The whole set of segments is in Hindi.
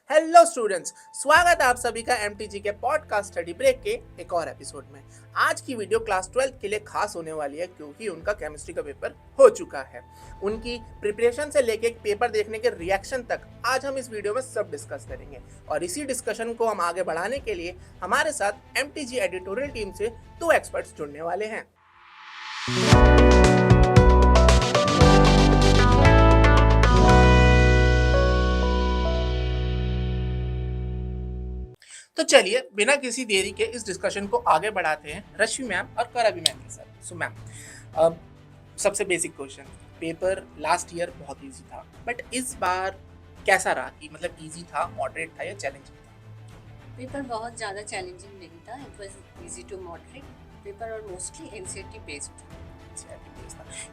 हेलो स्टूडेंट्स, स्वागत है आप सभी का एमटीजी के पॉडकास्ट स्टडी ब्रेक के एक और एपिसोड में। आज की वीडियो क्लास 12 के लिए खास होने वाली है क्योंकि उनका केमिस्ट्री का पेपर हो चुका है। उनकी प्रिपरेशन से लेके पेपर देखने के रिएक्शन तक आज हम इस वीडियो में सब डिस्कस करेंगे और इसी डिस्कशन को हम आगे बढ़ाने के लिए हमारे साथ एमटीजी एडिटोरियल टीम से 2 एक्सपर्ट्स जुड़ने वाले हैं। तो चलिए बिना किसी देरी के इस डिस्कशन को आगे बढ़ाते हैं रश्मि मैम और करबी मैम के साथ। सो मैम, सबसे basic question, paper last year बहुत इजी था बट इस बार कैसा रहा कि मतलब इजी था, मॉडरेट था या चैलेंजिंग था? पेपर बहुत ज़्यादा चैलेंजिंग नहीं था, it was easy to moderate paper और मोस्टली एनसीईआरटी बेस्ड था।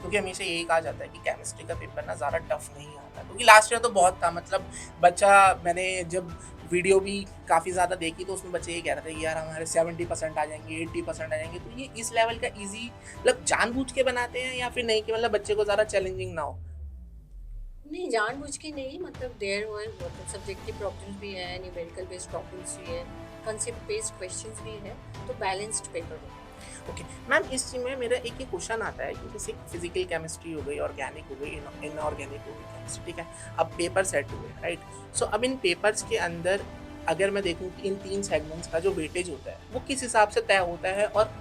क्योंकि हमेशा यही कहा जाता है कि केमिस्ट्री का पेपर ना ज़्यादा टफ नहीं आता, क्योंकि लास्ट ईयर तो बहुत था। मतलब मैंने जब वीडियो भी काफ़ी ज़्यादा देखी तो उसमें बच्चे ये कह रहे थे कि यार हमारे 70% आ जाएंगे, 80% आ जाएंगे। तो ये इस लेवल का इजी मतलब जानबूझ के बनाते हैं या फिर नहीं कि मतलब बच्चे को ज़्यादा चैलेंजिंग ना हो? नहीं, जानबूझ के नहीं, मतलब देयर वर सब्जेक्टिव प्रॉब्लम्स भी है, न्यूमेरिकल बेस्ड प्रॉब्लम्स भी है, कंसेप्ट बेस्ड क्वेश्चंस भी है, तो बैलेंस्ड पेपर हो। ओके मैम, इस चीज़ में मेरा एक ही क्वेश्चन आता है कि जैसे फिजिकल केमिस्ट्री हो गई, ऑर्गेनिक हो गई, इनऑर्गेनिक हो गई केमिस्ट्री, ठीक है। अब पेपर सेट हुए, राइट। सो अब इन पेपर्स के अंदर अगर मैं देखूं कि इन 3 सेगमेंट्स का जो वेटेज होता है वो किस हिसाब से तय होता है, और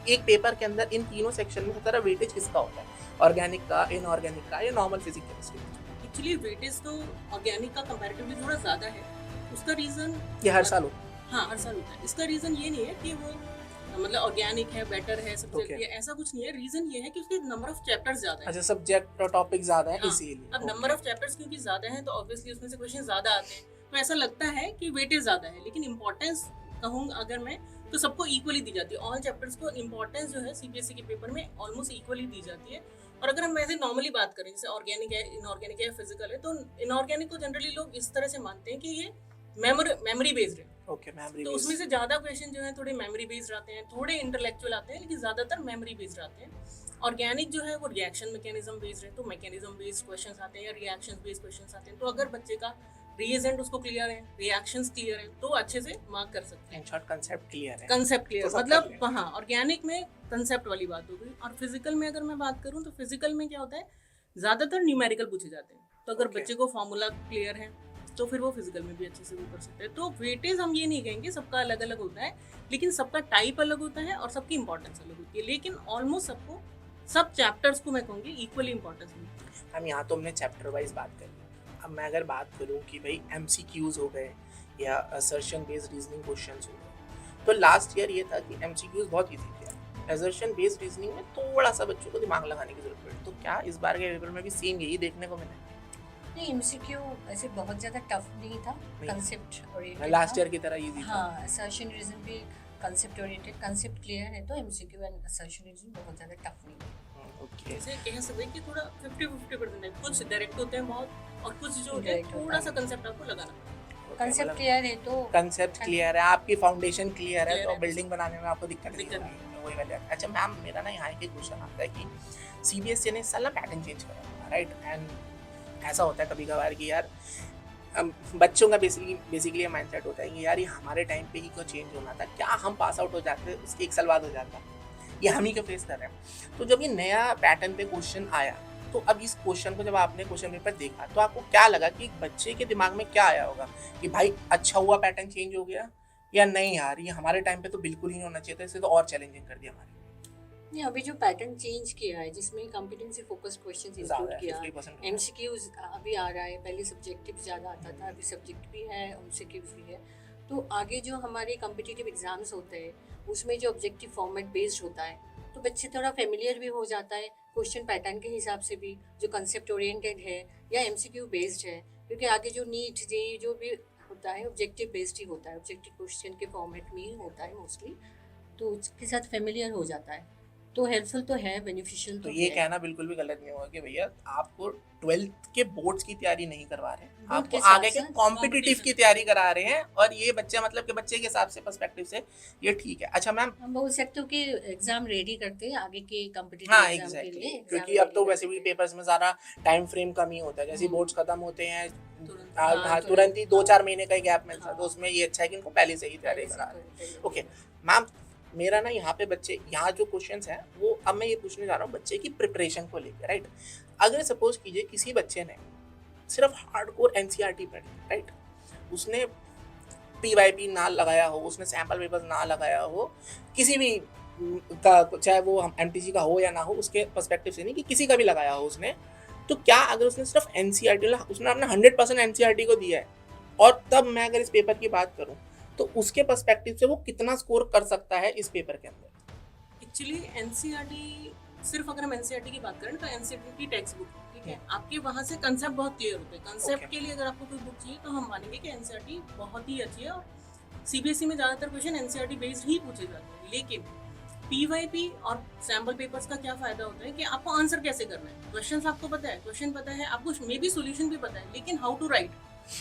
एक पेपर के अंदर इन तीनों सेक्शन में सबसे वेटेज किसका होता है, ऑर्गेनिक का, इनऑर्गेनिक का या normal physical chemistry? Actually weightage तो ऑर्गेनिक का कंपैरेटिवली थोड़ा ज़्यादा है। उसका रीज़न ये हर साल होता है? हाँ, हर साल होता है। इसका रीज़न ये नहीं है कि वो मतलब ऑर्गेनिक है, बेटर है, सब्जेक्ट Okay. ये ऐसा कुछ नहीं है। रीज़न ये है कि उसके नंबर ऑफ चैप्टर्स ज़्यादा है। अच्छा, सब्जेक्ट और टॉपिक ज़्यादा है हाँ, इसीलिए। अब नंबर ऑफ चैप्टर्स क्योंकि ज़्यादा है तो ऑब्वियसली उसमें से क्वेश्चन ज़्यादा आते हैं, तो ऐसा लगता है कि वेटेज ज़्यादा है, लेकिन इंपॉर्टेंस कहूँ अगर मैं तो सबको इक्वली दी जाती है। ऑल चैप्टर्स को इंपॉर्टेंस जो है सीबीएसई के पेपर में ऑलमोस्ट इक्वली दी जाती है। और अगर हम वैसे नॉर्मली बात करें, जैसे ऑर्गेनिक है, इनऑर्गेनिक है, फिजिकल है, तो इनऑर्गेनिक को जनरली लोग इस तरह से मानते हैं कि ये मेमोरी बेस्ड है। ओके, मेमोरी तो उसमें से ज़्यादा क्वेश्चन जो है थोड़े मेमोरी बेस्ड आते हैं, थोड़े इंटेलेक्चुअल आते हैं, लेकिन ज़्यादातर मेमोरी बेस्ड आते हैं। ऑर्गेनिक जो है वो रिएक्शन मैकेनिज्म बेस्ड है, तो मैकेनिज्म बेस्ड क्वेश्चंस आते हैं या रिएक्शंस बेस्ड क्वेश्चंस आते हैं। तो अगर बच्चे का रिएजेंट उसको क्लियर है, रिएक्शंस क्लियर है, तो अच्छे से मार्क कर सकते हैं। शॉर्ट कंसेप्ट क्लियर है, कंसेप्ट क्लियर तो मतलब हाँ, ऑर्गेनिक में कंसेप्ट वाली बात हो गई। और फिजिकल में अगर मैं बात करूँ तो फिजिकल में क्या होता है, ज़्यादातर न्यूमेरिकल पूछे जाते हैं। तो अगर बच्चे को फॉर्मूला क्लियर है तो फिर वो फिजिकल में भी अच्छे से वो कर सकते हैं। तो वेटेज हम ये नहीं कहेंगे, सबका अलग अलग होता है, लेकिन सबका टाइप अलग होता है और सबकी इंपॉर्टेंस अलग होती है, लेकिन ऑलमोस्ट सबको सब चैप्टर्स को मैं कहूँगी इक्वली इंपॉर्टेंस मिलती है। हम यहाँ तो हमने चैप्टर वाइज बात करी। अब मैं अगर बात करूँ कि भाई एमसीक्यूज हो गए या असर्शन बेस्ड रीजनिंग क्वेश्चंस हो गए, तो लास्ट ईयर ये था कि एमसीक्यूज बहुत इजी थे, असर्शन बेस्ड रीजनिंग में थोड़ा सा बच्चों को दिमाग लगाने की जरूरत पड़ी। तो क्या इस बार के पेपर में भी सेम यही देखने को मिला? नहीं, एमसीक्यू ऐसे बहुत ज़्यादा टफ नहीं था, कंसेप्ट ओरिएंटेड लास्ट ईयर की तरह इजी था। हाँ, असर्शन रीजन भी कंसेप्ट ओरिएंटेड, कंसेप्ट क्लियर है, तो एमसीक्यू एंड असर्शन रीजन बहुत ज़्यादा टफ नहीं है। ओके, ऐसे कह सकते हैं कि थोड़ा 50-50% है, कुछ डायरेक्ट होते हैं बहुत और कुछ जो है Indirect थोड़ा होता सा है। कंसेप्ट आपको लगाना पड़ता है। कंसेप्ट क्लियर है तो कंसेप्ट क्लियर है, आपकी फाउंडेशन क्लियर है, Clear तो है, बिल्डिंग बनाने में आपको दिक्कत नहीं दिक्कत होगी। वही वाली बात। अच्छा मैम, मेरा ना यहाँ एक क्वेश्चन आता है कि सीबीएसई ने इस साल ना पैटर्न चेंज करा, राइट। एंड ऐसा होता है कभी कभार कि यार बच्चों का बेसिकली ये माइंडसेट होता है कि यार ये हमारे टाइम पे ही क्यों चेंज होना था, क्या हम पास आउट हो जाते उसके 1 साल बाद हो जाता, ये हम ही क्यों फेस कर रहे हैं। तो जब ये नया पैटर्न पे क्वेश्चन आया, तो अब इस क्वेश्चन को जब आपने क्वेश्चन पेपर देखा तो आपको क्या लगा कि एक बच्चे के दिमाग में क्या आया होगा कि भाई अच्छा हुआ पैटर्न चेंज हो गया, या नहीं यार ये हमारे टाइम पे तो बिल्कुल ही नहीं होना चाहिए था, इसे तो और चैलेंजिंग कर दिया हमारे? नहीं, अभी जो पैटर्न चेंज किया है जिसमें कॉम्पिटेंसी फोकस्ड क्वेश्चंस इंक्लूड किया, 50% एमसीक्यूज अभी आ रहा है, पहले सब्जेक्टिव ज़्यादा आता था, अभी सब्जेक्ट भी है, एमसीक्यूज भी है। तो आगे जो हमारे कॉम्पिटिटिव एग्जाम्स होते हैं उसमें जो ऑब्जेक्टिव फॉर्मेट बेस्ड होता है, तो बच्चे थोड़ा फेमिलियर भी हो जाता है क्वेश्चन पैटर्न के हिसाब से भी, जो कंसेप्ट ओरिएंटेड है या एमसीक्यू बेस्ड है, क्योंकि आगे जो नीट जे जो भी होता है ऑब्जेक्टिव बेस्ड ही होता है, ऑब्जेक्टिव क्वेश्चन के फॉर्मेट में ही होता है मोस्टली, तो उसके साथ फेमिलियर हो जाता है, तो हेल्पफुल तो है, बेनिफिशियल तो तो ये है। कहना बिल्कुल भी गलत नहीं होगा कि भैया आपको 12th के बोर्ड्स की तैयारी नहीं करवा रहे हैं, बोर्ड आपको के साथ आगे के साथ कॉम्पिटिटिव की तैयारी करा रहे हैं, और ये बच्चे मतलब कि बच्चे के हिसाब से पर्सपेक्टिव से ये ठीक है। अच्छा मैम, हम बोल सकते हो कि एग्जाम रेडी करते हैं आगे के कॉम्पिटिटिव हाँ एग्जाम के एग्जैक्टली, लिए, क्योंकि अब तो वैसे भी पेपर्स में ज़्यादा टाइम फ्रेम कम ही होता है, जैसे बोर्ड्स खत्म होते हैं तुरंत। हाँ, तुरंत ही 2-4 महीने का ही गैप मिलता है, तो उसमें ये अच्छा है कि इनको पहले से ही तैयारी करा रहे हैं। ओके मैम, मेरा ना यहाँ पे बच्चे, यहाँ जो क्वेश्चंस हैं वो अब मैं ये पूछने जा रहा हूँ बच्चे की प्रिपरेशन को लेकर, राइट। अगर सपोज कीजिए किसी बच्चे ने सिर्फ हार्डकोर एनसीईआरटी पढ़ी, राइट, उसने पीवाईपी ना लगाया हो, उसने सैम्पल पेपर्स ना लगाया हो, किसी भी का, चाहे वो एमटीसी का हो या ना हो, उसके पर्सपेक्टिव से नहीं कि किसी का भी लगाया हो उसने, तो क्या अगर उसने सिर्फ एनसीईआरटी, उसने अपना 100% एनसीईआरटी को दिया है, और तब मैं अगर इस पेपर की बात करूं तो उसके पर्सपेक्टिव से वो कितना स्कोर कर सकता है इस पेपर के अंदर? एक्चुअली एनसीईआरटी, सिर्फ अगर हम एनसीईआरटी की बात करें तो एनसीईआरटी की टेक्स्ट बुक, ठीक है, आपके वहाँ से कंसेप्ट बहुत क्लियर होते हैं। कंसेप्ट के लिए अगर आपको कोई बुक चाहिए तो हम मानेंगे कि एनसीईआरटी बहुत ही अच्छी है, और सीबीएसई में ज़्यादातर क्वेश्चन एनसीईआरटी बेस्ड ही पूछे जाते हैं। लेकिन पीवाईपी और सैम्पल पेपर्स का क्या फायदा होता है कि आपको आंसर कैसे करना है, क्वेश्चन आपको पता है, क्वेश्चन पता है, आपको मे बी सोल्यूशन भी पता है, लेकिन हाउ टू राइट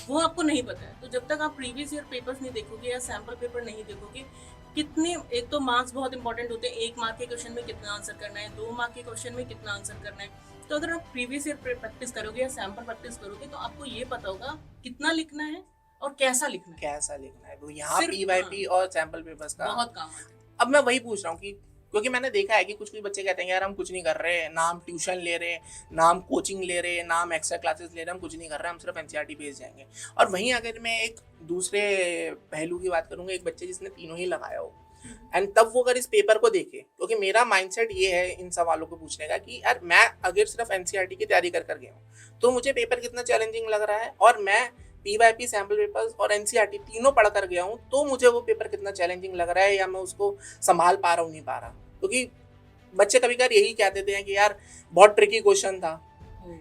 वो आपको नहीं पता है। तो जब तक आप प्रीवियस ईयर पेपर्स नहीं देखोगे या सैम्पल पेपर नहीं देखोगे, कितने, एक तो मार्क्स बहुत इंपॉर्टेंट होते हैं, 1 मार्क के क्वेश्चन में कितना आंसर करना है, 2 मार्क के क्वेश्चन में कितना आंसर करना है। तो अगर आप प्रीवियस ईयर प्रैक्टिस करोगे या सैम्पल प्रैक्टिस करोगे तो आपको ये पता होगा कितना लिखना है और कैसा लिखना है। वो यहाँ पीवाईपी और सैम्पल पेपर्स का बहुत काम आता है। अब मैं वही पूछ रहा हूँ कि क्योंकि मैंने देखा है कि कुछ बच्चे कहते हैं यार हम कुछ नहीं कर रहे, ना हम ट्यूशन ले रहे, ना हम कोचिंग ले रहे, ना हम एक्स्ट्रा क्लासेस ले रहे, हम कुछ नहीं कर रहे, हम सिर्फ एनसीईआरटी बेस जाएंगे। और वहीं अगर मैं एक दूसरे पहलू की बात करूंगा, एक बच्चे जिसने तीनों ही लगाया हो, एंड तब वो अगर इस पेपर को देखे, क्योंकि मेरा माइंडसेट ये है इन सवालों को पूछने का कि यार मैं अगर सिर्फ एनसीईआरटी की तैयारी कर गया हूँ तो मुझे पेपर कितना चैलेंजिंग लग रहा है, और मैं पीवाईपी, सैम्पल पेपर्स और एनसीईआरटी तीनों पढ़ कर गया हूँ तो मुझे वो पेपर कितना चैलेंजिंग लग रहा है, या मैं उसको संभाल पा रहा हूँ नहीं पा रहा। क्योंकि बच्चे कभी कभार यही कह देते हैं कि यार बहुत ट्रिकी क्वेश्चन था,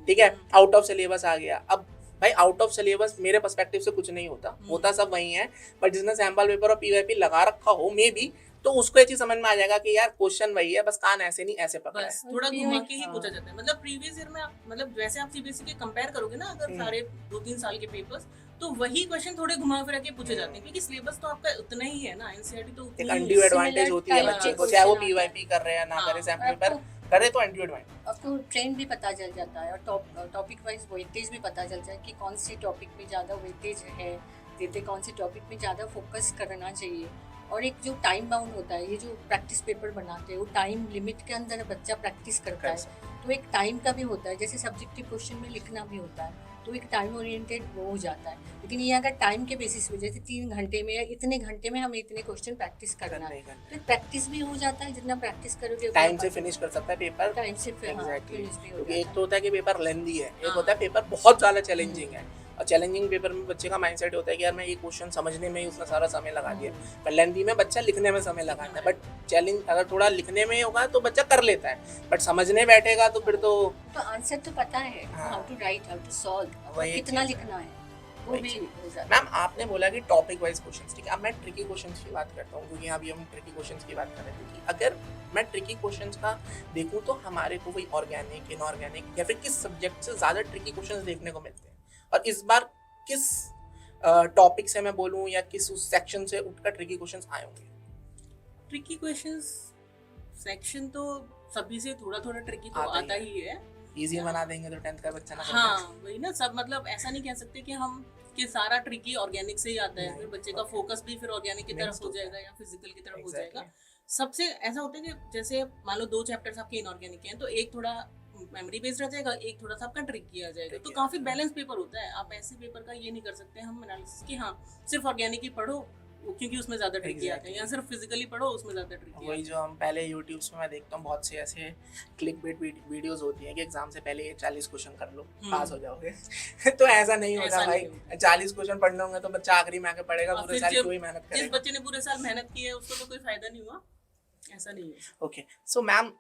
ठीक है, आउट ऑफ सिलेबस आ गया। अब भाई आउट ऑफ सिलेबस मेरे पर्सपेक्टिव से कुछ नहीं होता सब वही है, पर जिसने सैम्पल पेपर और पीवाईपी लगा रखा हो मे बी, तो उसको ये चीज समझ में आ जाएगा कि यार क्वेश्चन वही है, बस कान ऐसे नहीं ऐसे पकड़ा है, थोड़ा घुमा के ही पूछा जाता है। मतलब प्रीवियस ईयर में आप, मतलब वैसे आप सीबीएसई के कंपेयर करोगे ना अगर सारे 2-3 साल के पेपर्स, तो वही क्वेश्चन थोड़े घुमा फिरा के पूछे जाते हैं, क्योंकि सिलेबस तो आपका उतना ही है ना, एनसीईआरटी तो एक अनड्यू एडवांटेज होती है बच्चे को, चाहे वो पीवाईपी कर रहे हैं ना करे, सैम्पल पेपर करे, तो अनड्यू एडवांटेज। आपको ट्रेंड भी पता चल जाता है और टॉपिक वाइज वेटेज भी पता चल जाए कि कौन सी टॉपिक में ज़्यादा वेटेज है देते, कौन सी टॉपिक में ज़्यादा फोकस करना चाहिए। और एक जो टाइम बाउंड होता है, ये जो प्रैक्टिस पेपर बनाते हैं वो टाइम लिमिट के अंदर बच्चा प्रैक्टिस करता है, तो एक टाइम का भी होता है, जैसे सब्जेक्टिव क्वेश्चन में लिखना भी होता है, तो एक टाइम ओरिएंटेड वो हो जाता है। लेकिन ये अगर टाइम के बेसिस पे, जैसे 3 घंटे में या इतने घंटे में हमें इतने क्वेश्चन प्रैक्टिस करना है, तो प्रैक्टिस भी हो जाता है, जितना प्रैक्टिस करोगे टाइम से फिनिश कर सकता है पेपर, टाइम से फिनिश भी हो जाता है। एक तो होता है कि पेपर लेंदी है, एक होता है पेपर बहुत ज़्यादा चैलेंजिंग है, और चैलेंजिंग पेपर में बच्चे का माइंडसेट होता है कि यार मैं ये क्वेश्चन समझने में ही उसने सारा समय लगा दिया, पर लेंदी में बच्चा लिखने में समय लगाता है। बट चैलेंज अगर थोड़ा लिखने में होगा तो बच्चा कर लेता है, बट समझने बैठेगा तो फिर तो आंसर तो पता है, how to write, how to solve, कितना लिखना है वो भी हो जाता है। मैम आपने बोला कि टॉपिक वाइज क्वेश्चंस, ठीक है, अब मैं ट्रिकी क्वेश्चंस की बात करता हूँ, क्योंकि अभी हम ट्रिकी क्वेश्चंस की बात कर रहे थे कि अगर मैं ट्रिकी क्वेश्चंस का देखूँ तो हमारे को वही ऑर्गेनिक, इनऑर्गेनिक या फिर किस सब्जेक्ट से ज़्यादा ट्रिकी क्वेश्चंस देखने को मिलते हैं, और इस बार किस टॉपिक से मैं बोलूँ या किस उस सेक्शन से उठकर ट्रिकी क्वेश्चंस आए होंगे? ट्रिकी क्वेश्चंस सेक्शन तो सभी से थोड़ा थोड़ा ट्रिकी तो आता ही है, इजी बना देंगे तो 10th का बच्चा ना। हाँ वही ना, सब मतलब ऐसा नहीं कह सकते कि हम कि सारा ट्रिकी ऑर्गेनिक से ही आता है, फिर बच्चे का फोकस भी फिर ऑर्गेनिक की तरफ हो जाएगा या फिजिकल की तरफ हो जाएगा। सबसे ऐसा होता है कि जैसे मान लो 2 चैप्टर्स आपके इनऑर्गेनिक हैं, तो एक थोड़ा मेमोरी बेस्ड रह जाएगा, एक थोड़ा सा आपका ट्रिकी आ जाएगा, तो काफी बैलेंस पेपर होता है। आप ऐसे पेपर का ये नहीं कर सकते हम एनालिसिस कि हाँ सिर्फ ऑर्गेनिक ही पढ़ो क्योंकि उसमें ज्यादा ट्रिकी आते हैं, या सिर्फ फिजिकली पढ़ो उसमें ज्यादा ट्रिकी। वही जो हम पहले यूट्यूब्स में मैं देखता हूँ बहुत से ऐसे क्लिक बेट वीडियोस होती हैं कि एग्जाम से पहले 40 क्वेश्चन कर लो पास हो जाओगे तो ऐसा नहीं होता भाई, 40 क्वेश्चन पढ़ने होंगे तो बच्चा आखिरी में आके पढ़ेगा, पूरे साल कोई मेहनत करेगा। जिस बच्चे ने पूरे साल मेहनत की है उसको तो कोई फायदा नहीं हुआ, ऐसा नहीं है। ओके सो मैम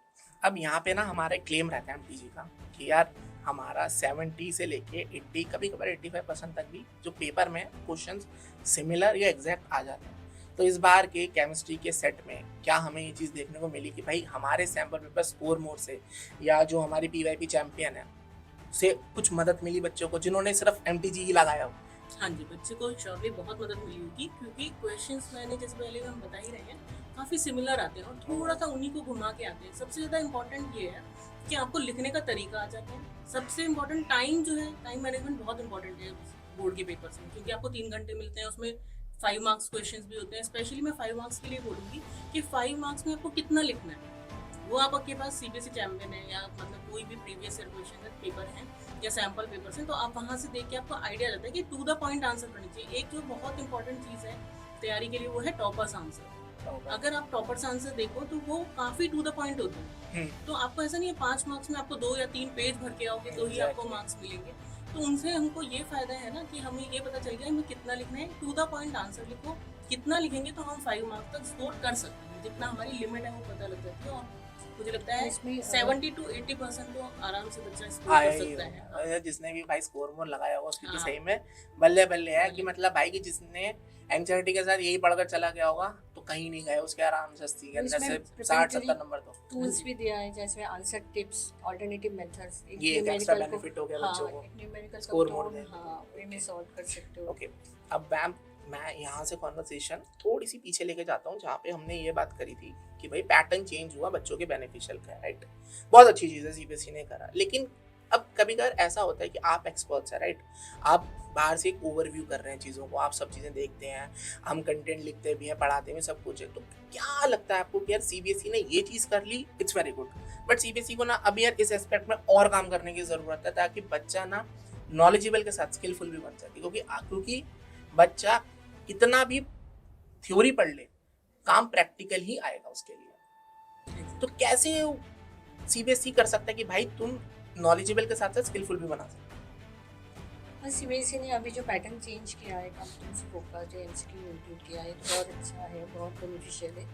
अब यहाँ पे ना हमारा क्लेम रहता है एमटीजी का कि यार हमारा 70 से लेके 80, कभी कभार 85% तक भी जो पेपर में क्वेश्चंस सिमिलर या एग्जैक्ट आ जाते हैं। तो इस बार के केमिस्ट्री के सेट में क्या हमें ये चीज़ देखने को मिली कि भाई हमारे सैम्पल पेपर स्कोर मोड से या जो हमारी पीवाईपी चैंपियन है से कुछ मदद मिली बच्चों को जिन्होंने सिर्फ एमटीजी ही लगाया हो? हाँ जी, बच्चे को श्योरली बहुत मदद मिली होगी, क्योंकि क्वेश्चंस मैंने जैसे पहले हम बता ही रहे हैं काफ़ी सिमिलर आते हैं और थोड़ा सा उन्हीं को घुमा के आते हैं। सबसे ज़्यादा इंपॉर्टेंट ये है कि आपको लिखने का तरीका आ जाता है। सबसे इम्पोर्टेंट टाइम जो है, टाइम मैनेजमेंट बहुत इंपॉर्टेंट है। बोर्ड के पेपर्स में, क्योंकि आपको 3 घंटे मिलते हैं, उसमें 5 मार्क्स क्वेश्चंस भी होते हैं। स्पेशली मैं 5 मार्क्स के लिए बोलूँगी कि 5 मार्क्स में आपको कितना लिखना है, वो आपके पास सीबीएसई चैंपियन है या मतलब कोई भी प्रीवियस ईयर क्वेश्चन पेपर है या सैम्पल पेपर्स हैं, तो आप वहाँ से देख के आपको आइडिया रहता है कि टू द पॉइंट आंसर करनी चाहिए। एक जो बहुत इंपॉर्टेंट चीज़ है तैयारी के लिए वो है टॉपर्स आंसर। अगर आप टॉपर्स आंसर देखो तो वो काफ़ी टू द पॉइंट होते हैं, तो आपको ऐसा नहीं है 5 मार्क्स में आपको 2 या 3 पेज भर के आओगे तो ही आपको मार्क्स मिलेंगे। तो उनसे हमको ये फ़ायदा है ना कि हमें ये पता चल गया हमें कितना लिखना है, टू द पॉइंट आंसर लिखो, कितना लिखेंगे तो हम 5 मार्क्स तक स्कोर कर सकते हैं, जितना हमारी लिमिट है वो पता लग जाती है। और मुझे लगता है इसमें 70 to 80% तो आराम से बच्चा स्कोर कर सकता है। जिसने भी भाई स्कोर मोर लगाया होगा उसकी तो हाँ। सही में बल्ले बल्ले है कि मतलब भाई कि जिसने एंग्जाइटी के साथ यही पढ़कर चला गया होगा तो कहीं नहीं गए, उसके आराम से 80 के अंदर से 60-70 नंबर तो टूल्स भी दिया है, जैसे आंसर टिप्स, ऑल्टरनेटिव मेथड्स, ये एक एक्स्ट्रा बेनिफिट हो गया बच्चों को न्यूमेरिकल स्कोर मोड में। वे में सॉल्व कर सकते हो। ओके, अब मैम मैं यहाँ से कॉन्वर्सेशन थोड़ी सी पीछे लेके जाता हूँ, जहाँ पे हमने ये बात करी थी कि भाई पैटर्न चेंज हुआ बच्चों के बेनिफिशियल का, राइट। बहुत अच्छी चीज़ है सीबीएसई ने करा, लेकिन अब कभी कभार ऐसा होता है कि आप एक्सपर्ट्स हैं, राइट। आप बाहर से एक ओवरव्यू कर रहे हैं चीज़ों को, आप सब चीज़ें देखते हैं, हम कंटेंट लिखते भी हैं, पढ़ाते भी सब कुछ है, तो क्या लगता है आपको कि यार सीबीएसई ने ये चीज़ कर ली, it's very good, but CBSE को ना अब यार इस एस्पेक्ट में और काम करने की ज़रूरत है ताकि बच्चा ना नॉलेजेबल के साथ स्किलफुल भी बन सके, क्योंकि बच्चा कितना भी थ्योरी पढ़ ले, काम प्रैक्टिकल ही आएगा उसके लिए। तो कैसे सीबीएसई कर सकता है कि भाई तुम नॉलेजेबल के साथ साथ स्किलफुल भी बना सकते और सीबीएसई ने अभी जो पैटर्न चेंज किया है, कॉम्पिटेंसी फोकस जो एमसीक्यू इंक्लूड किया है, तो बहुत अच्छा है, बहुत बेनिफिशियल है।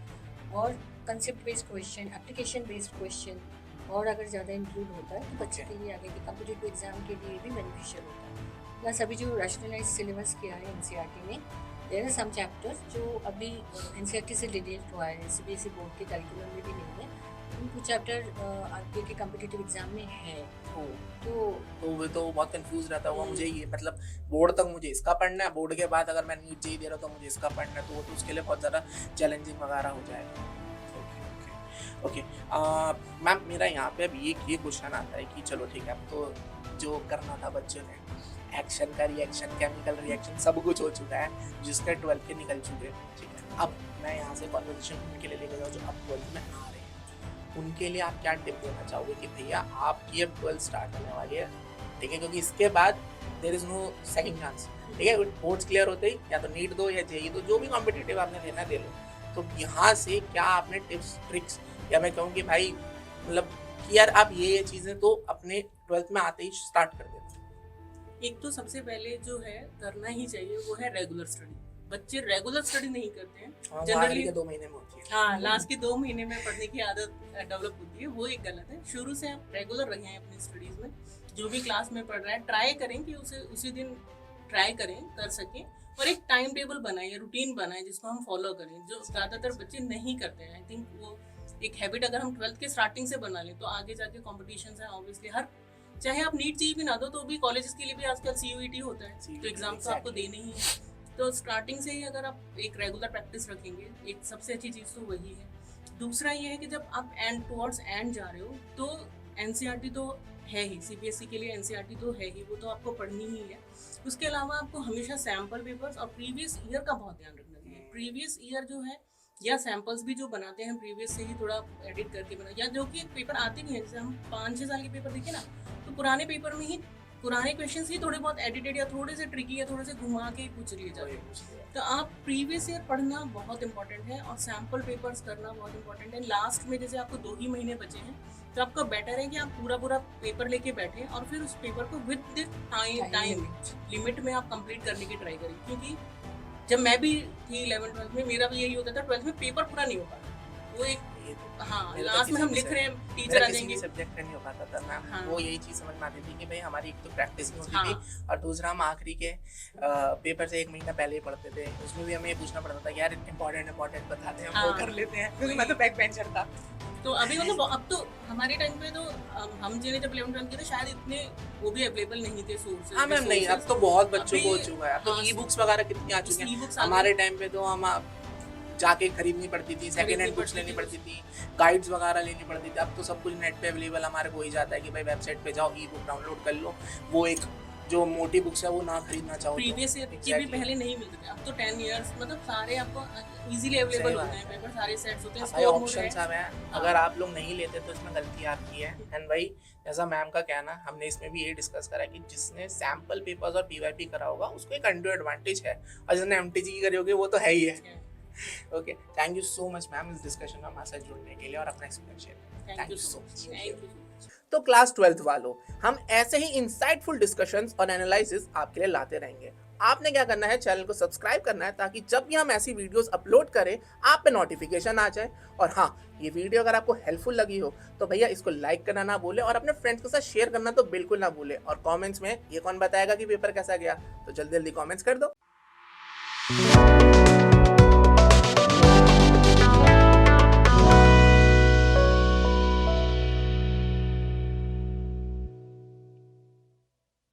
और concept based question, application based question और अगर ज़्यादा इंक्लूड होता है तो बच्चे के लिए आगे के कॉम्पिटिटिव एग्जाम के लिए भी बेनिफिशियल होता है। प्लस अभी जो रैशनलाइज सिलेबस किया है एनसीईआरटी में, देयर आर सम चैप्टर्स जो अभी एनसीईआरटी से डिलीट हुआ है, सीबीएसई बोर्ड के करिकुलम में भी नहीं है, उनको चैप्टर आगे के कॉम्पिटिटिव एग्जाम में है। तो वो तो बहुत कंफ्यूज रहता होगा, मुझे ये मतलब बोर्ड तक मुझे इसका पढ़ना है, बोर्ड के बाद अगर मैं नीट जेईई दे रहा हूँ तो मुझे इसका पढ़ना है, तो वो तो उसके लिए बहुत ज़्यादा चैलेंजिंग वगैरह हो जाएगा। ओके मैम, मेरा यहाँ पे अभी एक ये क्वेश्चन आता है कि चलो ठीक है, अब तो जो करना था बच्चों ने, एक्शन का रिएक्शन, केमिकल रिएक्शन सब कुछ हो चुका है, जिसके 12 के निकल चुके हैं, ठीक है। अब मैं यहाँ से कॉन्वर्सेशन उनके लिए लेकर जाऊँ जो अब 12 में आ रहे हैं, उनके लिए आप क्या टिप देना चाहोगे कि भैया आपकी अब 12 स्टार्ट होने वाली है, ठीक है, क्योंकि इसके बाद there is no second chance, ठीक है। बोर्ड्स क्लियर होते ही या तो नीट दो या जेईई दो, जो भी कॉम्पिटिटिव आपने देना दे लो। तो यहाँ से क्या आपने टिप्स ट्रिक्स, या मैं कहूँ कि भाई मतलब कि यार आप ये चीज़ें तो अपने 12th में आते ही स्टार्ट कर देते। एक तो सबसे पहले जो है करना ही चाहिए वो है रेगुलर स्टडी। बच्चे रेगुलर स्टडी नहीं करते हैं जनरली के 2 महीने में होती है। हाँ, लास्ट के 2 महीने में पढ़ने की आदत डेवलप होती है, वो एक गलत है। शुरू से आप रेगुलर रहें अपनी स्टडीज में, जो भी क्लास में पढ़ रहा है ट्राई करें कि उसे उसी दिन ट्राई करें, कर सकें, और एक टाइम टेबल बनाए, रूटीन बनाए जिसको हम फॉलो करें, जो ज़्यादातर बच्चे नहीं करते हैं। आई थिंक वो एक हैबिट अगर हम 12th के स्टार्टिंग से बना लें तो आगे जाके कॉम्पिटिशन है ऑब्वियसली, हर चाहे आप नीट जेईई भी ना दो तो भी कॉलेजेस के लिए भी आजकल सीयूईटी होता है, तो एग्जाम तो आपको देने ही है। तो स्टार्टिंग से ही अगर आप एक रेगुलर प्रैक्टिस रखेंगे, एक सबसे अच्छी चीज़ तो वही है। दूसरा ये है कि जब आप एंड टुवर्ड्स एंड जा रहे हो तो एनसीईआरटी तो है ही, सीबीएसई के लिए एनसीईआरटी तो है ही, वो तो आपको पढ़नी ही है। उसके अलावा आपको हमेशा सैम्पल पेपर्स और प्रीवियस ईयर का बहुत ध्यान रखना चाहिए। प्रीवियस ईयर जो है या सैम्पल्स भी जो बनाते हैं प्रीवियस से ही थोड़ा एडिट करके बना, या जो कि पेपर आते भी हैं, जैसे हम 5-6 साल के पेपर देखें ना, तो पुराने पेपर में ही पुराने क्वेश्चंस ही थोड़े बहुत एडिटेड या थोड़े से ट्रिकी या थोड़े से घुमा के पूछ लिए जाते हैं। तो आप प्रीवियस ईयर पढ़ना बहुत इंपॉर्टेंट है और सैम्पल पेपर्स करना बहुत इंपॉर्टेंट है। लास्ट में जैसे आपको 2 ही महीने बचे हैं तो आपका बेटर है कि आप पूरा पेपर लेके बैठें और फिर उस पेपर को विद टाइम लिमिट में आप कंप्लीट करने की ट्राई करें। क्योंकि जब मैं भी थी 11th-12th में, मेरा भी यही होता था, 12th में पेपर पूरा नहीं हो पाता, वो एक हाँ लास्ट में हम लिख रहे हैं, टीचर आ जाएंगे, सब्जेक्ट नहीं हो पाता था ना। हाँ। वो यही चीज़ समझ में आती थी कि भाई हमारी एक तो प्रैक्टिस नहीं होती हाँ। थी और दूसरा हम आखिरी के पेपर से 1 महीना पहले ही पढ़ते थे, उसमें भी हमें ये पूछना पड़ता था यार इंपॉर्टेंट बताते हैं, हम वो हाँ। कर लेते हैं, क्योंकि मैं तो बैक बेंचर था। तो अभी मतलब अब तो हमारे टाइम पे तो हम जिन्हें जब 11th-12th के थे शायद इतने वो भी अवेलेबल नहीं थे सोर्सेज। हाँ मैम, नहीं, अब तो बहुत बच्चों को हो चुका है, अब तो हाँ, ई बुक्स वगैरह कितनी आ चुकी हैं। e-books हमारे टाइम पे तो हम जाके खरीदनी पड़ती थी, सेकेंड हैंड बुक्स लेनी पड़ती थी, गाइड्स वगैरह लेनी पड़ती थी। अब तो सब कुछ नेट पे अवेलेबल हमारे को ही जाता है कि भाई वेबसाइट पे जाओ, ई बुक डाउनलोड कर लो, वो एक जो मोटी बुक्स है वो ना खरीदना चाहो तो। प्रीवियस ईयर के भी Exactly. पहले नहीं मिलते थे, अब तो 10 इयर्स मतलब सारे आपको इजीली सही अवेलेबल बात होते हैं, है। पेपर सारे सेट्स होते हैं, भाई स्कोर मोड ऑप्शंस है। अब हैं, अगर आप लोग नहीं लेते तो इसमें गलती आपकी है। एंड भाई जैसा मैम का कहना, हमने इसमें भी ये डिस्कस करा कि जिसने सैम्पल पेपर्स और पीवाईपी करा होगा उसको एक अनडू एडवांटेज है, और जिसने एमटीजी की करी होगी वो तो है ही है। Okay, thank you so much ma'am इस डिस्कशन में हमारे साथ जुड़ने के लिए और अपना एक्सपीरियंस शेयर करने के लिए। Thank you so much, thank you. तो क्लास 12th वालों, हम ऐसे ही इंसाइटफुल डिस्कशंस और एनालिसिस आपके लिए लाते रहेंगे। आपने क्या करना है, चैनल को सब्सक्राइब करना है ताकि जब भी हम ऐसी वीडियोस अपलोड करें आप पे नोटिफिकेशन आ जाए। और हाँ, ये वीडियो अगर आपको हेल्पफुल लगी हो तो भैया इसको लाइक करना ना भूले और अपने फ्रेंड्स के साथ शेयर करना तो बिल्कुल ना भूले। और कमेंट्स में ये कौन बताएगा कि पेपर कैसा गया, तो जल्दी जल्दी कमेंट्स कर दो।